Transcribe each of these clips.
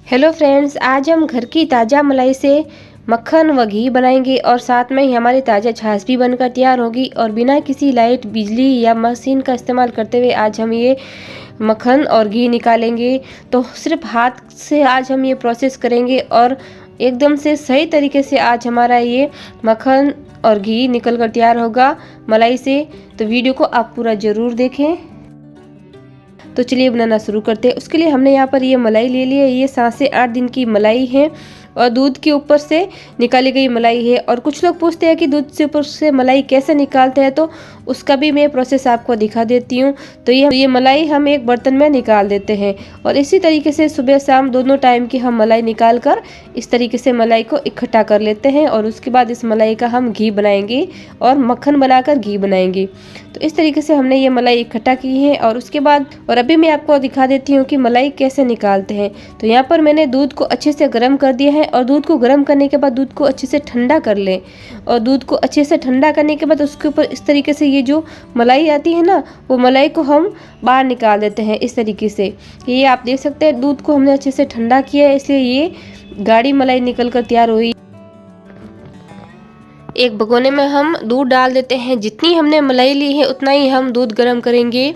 Hello friends, आज हम घर की ताज़ा मलाई से मक्खन व घी बनाएंगे और साथ में ही हमारी ताज़ा छाछ भी बनकर तैयार होगी। और बिना किसी लाइट, बिजली या मशीन का इस्तेमाल करते हुए आज हम ये मक्खन और घी निकालेंगे। तो सिर्फ हाथ से आज हम ये प्रोसेस करेंगे और एकदम से सही तरीके से आज हमारा ये मक्खन और घी निकल कर तैयार होगा मलाई से। तो वीडियो को आप पूरा ज़रूर देखें। तो चलिए बनाना शुरू करते हैं। उसके लिए हमने यहाँ पर ये मलाई ले ली है। ये 7 से 8 दिन की मलाई है और दूध के ऊपर से निकाली गई मलाई है। और कुछ लोग पूछते हैं कि दूध से ऊपर से मलाई कैसे निकालते हैं, तो उसका भी मैं प्रोसेस आपको दिखा देती हूँ। तो ये मलाई हम एक बर्तन में निकाल देते हैं और इसी तरीके से सुबह शाम दोनों टाइम की हम मलाई निकाल कर इस तरीके से मलाई को इकट्ठा कर लेते हैं। और उसके बाद इस मलाई का हम घी बनाएंगे और मक्खन बनाकर घी बनाएंगे। तो इस तरीके से हमने ये मलाई इकट्ठा की है। और उसके बाद अभी मैं आपको दिखा देती हूँ कि मलाई कैसे निकालते हैं। तो यहाँ पर मैंने दूध को अच्छे से गर्म कर दिया है और दूध को गर्म करने के बाद दूध को अच्छे से ठंडा कर लें। और दूध को अच्छे से ठंडा करने के बाद उसके ऊपर इस तरीके से ये जो मलाई आती है ना, वो मलाई को हम बाहर निकाल देते हैं इस तरीके से। ये आप देख सकते हैं दूध को हमने अच्छे से ठंडा किया है, इसलिए ये गाढ़ी मलाई निकल कर तैयार हुई। एक भगोने में हम दूध डाल देते हैं। जितनी हमने मलाई ली है उतना ही हम दूध गर्म करेंगे।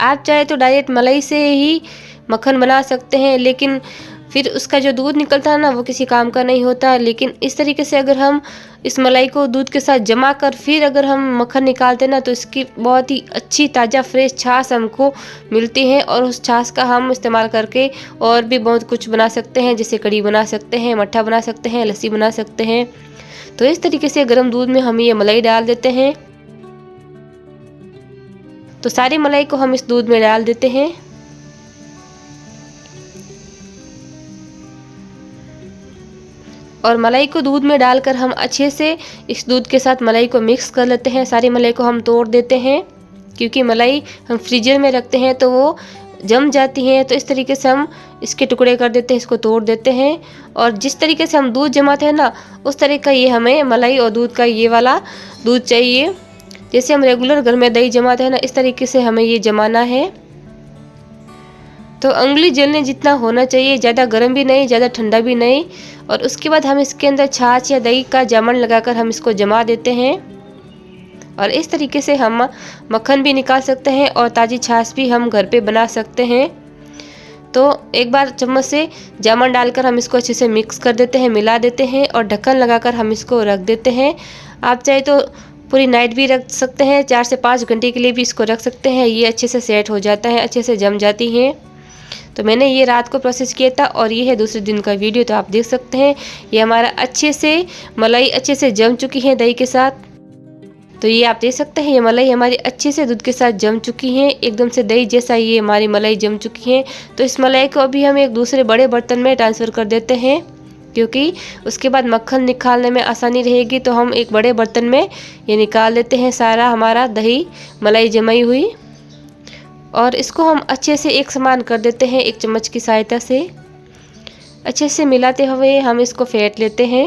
आप चाहे तो डायरेक्ट मलाई से ही मक्खन बना सकते हैं, लेकिन फिर उसका जो दूध निकलता है ना, वो किसी काम का नहीं होता। लेकिन इस तरीके से अगर हम इस मलाई को दूध के साथ जमा कर फिर अगर हम मक्खन निकालते हैं ना, तो इसकी बहुत ही अच्छी ताज़ा फ्रेश छाछ हमको मिलती है। और उस छाछ का हम इस्तेमाल करके और भी बहुत कुछ बना सकते हैं, जैसे कढ़ी बना सकते हैं, मट्ठा बना सकते हैं, लस्सी बना सकते हैं। तो इस तरीके से गर्म दूध में हम ये मलाई डाल देते हैं। तो सारी मलाई को हम इस दूध में डाल देते हैं। और मलाई को दूध में डालकर हम अच्छे से इस दूध के साथ मलाई को मिक्स कर लेते हैं। सारी मलाई को हम तोड़ देते हैं, क्योंकि मलाई हम फ्रीजर में रखते हैं तो वो जम जाती हैं। तो इस तरीके से हम इसके टुकड़े कर देते हैं, इसको तोड़ देते हैं। और जिस तरीके से हम दूध जमाते हैं ना, उस तरीके का ये हमें मलाई और दूध का ये वाला दूध चाहिए। जैसे हम रेगुलर घर में दही जमाते हैं ना, इस तरीके से हमें ये जमाना है। तो उंगली जलने जितना होना चाहिए, ज़्यादा गर्म भी नहीं, ज़्यादा ठंडा भी नहीं। और उसके बाद हम इसके अंदर छाछ या दही का जामन लगाकर हम इसको जमा देते हैं। और इस तरीके से हम मक्खन भी निकाल सकते हैं और ताज़ी छाछ भी हम घर पे बना सकते हैं। तो एक बार चम्मच से जामन डालकर हम इसको अच्छे से मिक्स कर देते हैं, मिला देते हैं और ढक्कन लगाकर हम इसको रख देते हैं। आप चाहे तो पूरी नाइट भी रख सकते हैं, 4 से 5 घंटे के लिए भी इसको रख सकते हैं। ये अच्छे से सेट हो जाता है, अच्छे से जम जाती हैं। तो मैंने ये रात को प्रोसेस किया था और ये है दूसरे दिन का वीडियो। तो आप देख सकते हैं ये हमारा अच्छे से मलाई अच्छे से जम चुकी है दही के साथ। तो ये आप देख सकते हैं ये मलाई हमारी अच्छे से दूध के साथ जम चुकी है, एकदम से दही जैसा ये हमारी मलाई जम चुकी है। तो इस मलाई को अभी हम एक दूसरे बड़े बर्तन में ट्रांसफ़र कर देते हैं, क्योंकि उसके बाद मक्खन निकालने में आसानी रहेगी। तो हम एक बड़े बर्तन में ये निकाल देते हैं सारा हमारा दही मलाई जमाई हुई। और इसको हम अच्छे से एक समान कर देते हैं, एक चम्मच की सहायता से अच्छे से मिलाते हुए हम इसको फेंट लेते हैं।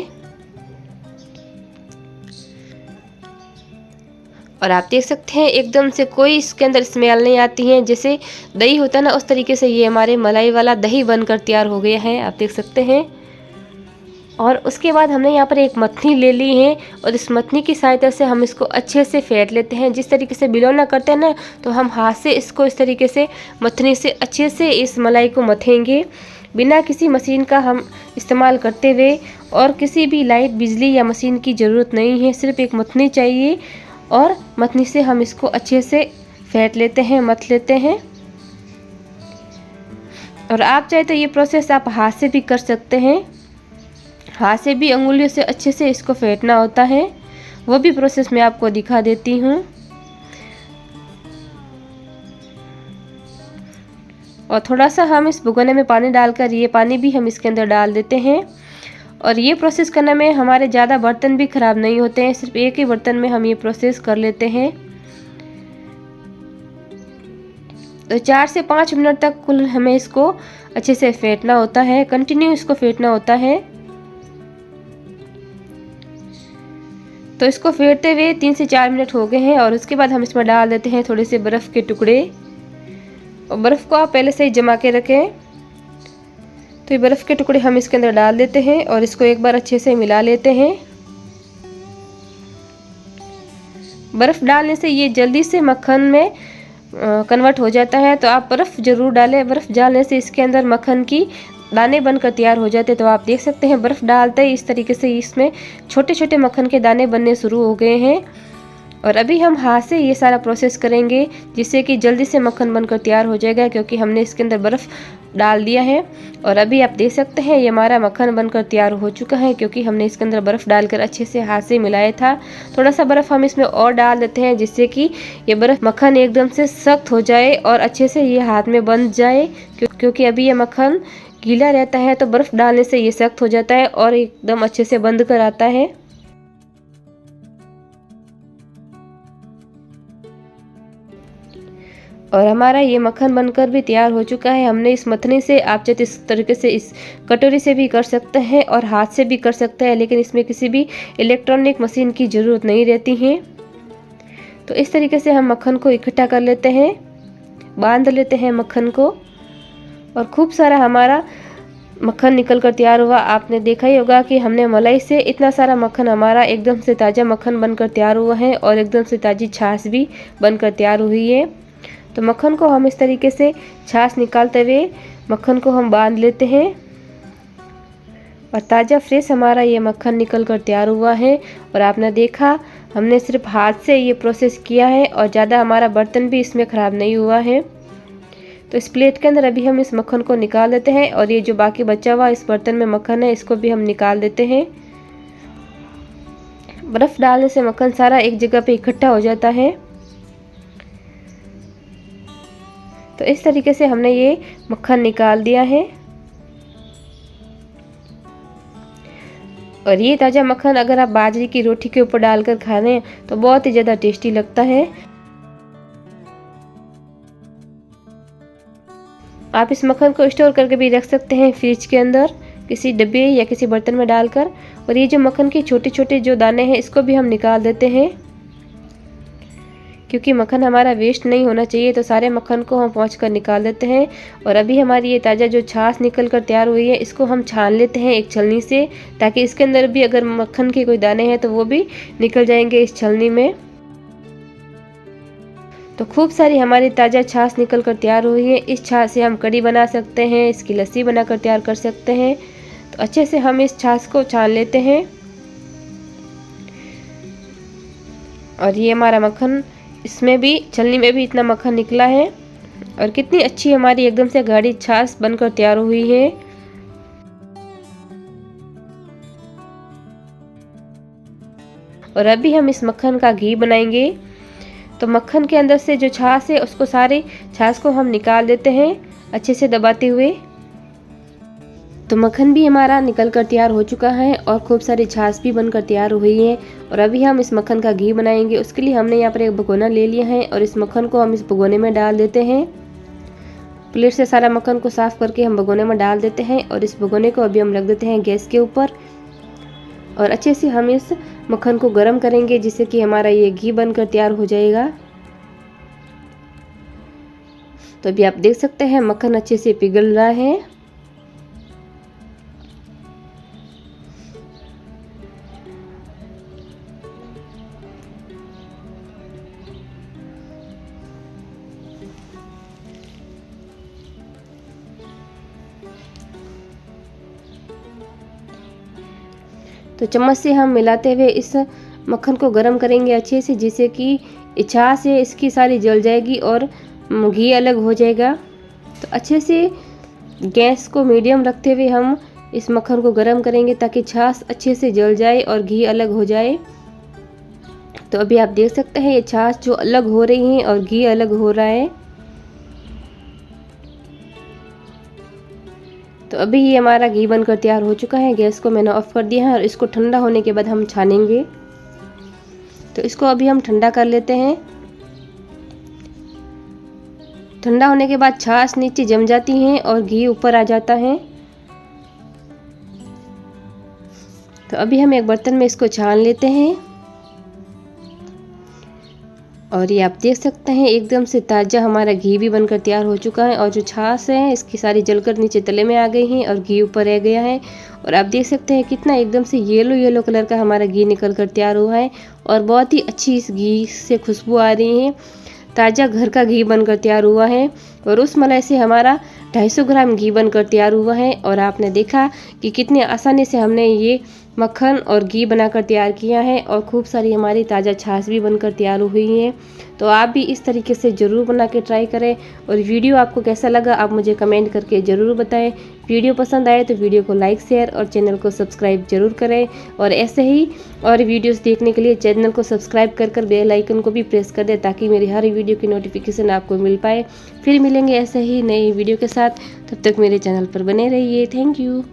और आप देख सकते हैं एकदम से कोई इसके अंदर स्मेल नहीं आती है, जैसे दही होता है ना, उस तरीके से ये हमारे मलाई वाला दही बनकर तैयार हो गया है, आप देख सकते हैं। और उसके बाद हमने यहाँ पर एक मथनी ले ली है और इस मथनी की सहायता से हम इसको अच्छे से फेंट लेते हैं। जिस तरीके से बिलौना करते हैं ना, तो हम हाथ से इसको इस तरीके से मथनी से अच्छे से इस मलाई को मथेंगे, बिना किसी मशीन का हम इस्तेमाल करते हुए। और किसी भी लाइट, बिजली या मशीन की ज़रूरत नहीं है, सिर्फ एक मथनी चाहिए। और मथनी से हम इसको अच्छे से फेंट लेते हैं, मथ लेते हैं। और आप चाहे तो ये प्रोसेस आप हाथ से भी कर सकते हैं, हाथ से भी अंगुलियों से अच्छे से इसको फेंटना होता है, वो भी प्रोसेस मैं आपको दिखा देती हूँ। और थोड़ा सा हम इस भगोने में पानी डालकर ये पानी भी हम इसके अंदर डाल देते हैं। और ये प्रोसेस करने में हमारे ज़्यादा बर्तन भी ख़राब नहीं होते हैं, सिर्फ एक ही बर्तन में हम ये प्रोसेस कर लेते हैं। तो 4 से 5 मिनट तक कुल हमें इसको अच्छे से फेंटना होता है, कंटिन्यू इसको फेंटना होता है। तो इसको फेंटते हुए 3 से 4 मिनट हो गए हैं। और उसके बाद हम इसमें डाल देते हैं थोड़े से बर्फ़ के टुकड़े। और बर्फ़ को आप पहले से ही जमा के रखें, तो ये बर्फ़ के टुकड़े हम इसके अंदर डाल देते हैं और इसको एक बार अच्छे से मिला लेते हैं। बर्फ़ डालने से ये जल्दी से मक्खन में कन्वर्ट हो जाता है, तो आप बर्फ़ ज़रूर डालें। बर्फ़ डालने से इसके अंदर मक्खन की दाने बनकर तैयार हो जाते हैं। तो आप देख सकते हैं बर्फ़ डालते ही इस तरीके से इसमें छोटे छोटे मक्खन के दाने बनने शुरू हो गए हैं। और अभी हम हाथ से ये सारा प्रोसेस करेंगे जिससे कि जल्दी से मक्खन बनकर तैयार हो जाएगा, क्योंकि हमने इसके अंदर बर्फ़ डाल दिया है। और अभी आप देख सकते हैं ये हमारा मक्खन बनकर तैयार हो चुका है, क्योंकि हमने इसके अंदर बर्फ़ डालकर अच्छे से हाथ से मिलाया था। थोड़ा सा बर्फ़ हम इसमें और डाल देते हैं जिससे कि ये बर्फ़ मक्खन एकदम से सख्त हो जाए और अच्छे से ये हाथ में बंध जाए, क्योंकि अभी ये मक्खन गीला रहता है तो बर्फ़ डालने से ये सख्त हो जाता है और एकदम अच्छे से बंध कर आता है। और हमारा ये मक्खन बनकर भी तैयार हो चुका है। हमने इस मथनी से, आप चाहे इस तरीके से इस कटोरी से भी कर सकते हैं और हाथ से भी कर सकते हैं, लेकिन इसमें किसी भी इलेक्ट्रॉनिक मशीन की ज़रूरत नहीं रहती है। तो इस तरीके से हम मक्खन को इकट्ठा कर लेते हैं, बांध लेते हैं मक्खन को, और खूब सारा हमारा मक्खन निकल कर तैयार हुआ। आपने देखा ही होगा कि हमने मलाई से इतना सारा मक्खन हमारा एकदम से ताज़ा मक्खन बनकर तैयार हुआ है और एकदम से ताज़ी छाछ भी बनकर तैयार हुई है। तो मक्खन को हम इस तरीके से छाछ निकालते हुए मक्खन को हम बांध लेते हैं और ताज़ा फ्रेश हमारा ये मक्खन निकल कर तैयार हुआ है। और आपने देखा हमने सिर्फ हाथ से ये प्रोसेस किया है और ज़्यादा हमारा बर्तन भी इसमें ख़राब नहीं हुआ है। तो इस प्लेट के अंदर अभी हम इस मक्खन को निकाल देते हैं और ये जो बाकी बचा हुआ इस बर्तन में मक्खन है इसको भी हम निकाल देते हैं। बर्फ़ डालने से मक्खन सारा एक जगह पे इकट्ठा हो जाता है। तो इस तरीके से हमने ये मक्खन निकाल दिया है और ये ताज़ा मक्खन अगर आप बाजरे की रोटी के ऊपर डालकर खा लें तो बहुत ही ज़्यादा टेस्टी लगता है। आप इस मक्खन को स्टोर करके भी रख सकते हैं फ्रिज के अंदर किसी डब्बे या किसी बर्तन में डालकर। और ये जो मक्खन के छोटे छोटे जो दाने हैं इसको भी हम निकाल देते हैं, क्योंकि मक्खन हमारा वेस्ट नहीं होना चाहिए। तो सारे मक्खन को हम पोंछ कर निकाल देते हैं। और अभी हमारी ये ताज़ा जो छाछ निकल कर तैयार हुई है इसको हम छान लेते हैं एक छलनी से, ताकि इसके अंदर भी अगर मक्खन के कोई दाने हैं तो वो भी निकल जाएंगे इस छलनी में। तो खूब सारी हमारी ताज़ा छाछ निकल कर तैयार हुई है। इस छाछ से हम कढ़ी बना सकते हैं, इसकी लस्सी बनाकर तैयार कर सकते हैं। तो अच्छे से हम इस छाछ को छान लेते हैं और ये हमारा मक्खन, इसमें भी छलनी में भी इतना मक्खन निकला है और कितनी अच्छी हमारी एकदम से गाढ़ी छाछ बनकर तैयार हुई है। और अभी हम इस मक्खन का घी बनाएंगे। तो मक्खन के अंदर से जो छाछ है उसको सारी छाछ को हम निकाल देते हैं अच्छे से दबाते हुए। तो मक्खन भी हमारा निकल कर तैयार हो चुका है और खूब सारी छाछ भी बनकर तैयार हुई है। और अभी हम इस मक्खन का घी बनाएंगे। उसके लिए हमने यहाँ पर एक भगोना ले लिया है और इस मक्खन को हम इस भगोने में डाल देते हैं। प्लेट से सारा मक्खन को साफ़ करके हम भगोने में डाल देते हैं और इस भगोने को अभी हम रख देते हैं गैस के ऊपर। और अच्छे से हम इस मक्खन को गर्म करेंगे जिससे कि हमारा ये घी बनकर तैयार हो जाएगा। तो अभी आप देख सकते हैं मक्खन अच्छे से पिघल रहा है। तो चम्मच से हम मिलाते हुए इस मक्खन को गरम करेंगे अच्छे से, जिससे कि छाछ है इसकी सारी जल जाएगी और घी अलग हो जाएगा। तो अच्छे से गैस को मीडियम रखते हुए हम इस मक्खन को गरम करेंगे ताकि छाछ अच्छे से जल जाए और घी अलग हो जाए। तो अभी आप देख सकते हैं ये छाछ जो अलग हो रही है और घी अलग हो रहा है। तो अभी ये हमारा घी बनकर तैयार हो चुका है। गैस को मैंने ऑफ कर दिया है और इसको ठंडा होने के बाद हम छानेंगे। तो इसको अभी हम ठंडा कर लेते हैं। ठंडा होने के बाद छाछ नीचे जम जाती है और घी ऊपर आ जाता है। तो अभी हम एक बर्तन में इसको छान लेते हैं और ये आप देख सकते हैं एकदम से ताज़ा हमारा घी भी बनकर तैयार हो चुका है और जो छाछ है इसकी सारी जलकर नीचे तले में आ गई हैं और घी ऊपर रह गया है। और आप देख सकते हैं कितना एकदम से येलो येलो कलर का हमारा घी निकल कर तैयार हुआ है और बहुत ही अच्छी इस घी से खुशबू आ रही है। ताज़ा घर का घी बनकर तैयार हुआ है और उस मलाई से हमारा 250 ग्राम घी बनकर तैयार हुआ है। और आपने देखा कि कितनी आसानी से हमने ये मक्खन और घी बनाकर तैयार किया है और खूब सारी हमारी ताज़ा छाछ भी बनकर तैयार हुई है। तो आप भी इस तरीके से ज़रूर बना के ट्राई करें। और वीडियो आपको कैसा लगा आप मुझे कमेंट करके ज़रूर बताएं। वीडियो पसंद आए तो वीडियो को लाइक शेयर और चैनल को सब्सक्राइब जरूर करें। और ऐसे ही और वीडियोस देखने के लिए चैनल को सब्सक्राइब कर बेल आइकन को भी प्रेस कर दें ताकि मेरी हर वीडियो की नोटिफिकेशन आपको मिल पाए। फिर मिलेंगे ऐसे ही नई वीडियो के साथ, तब तक मेरे चैनल पर बने रहिए। Thank you.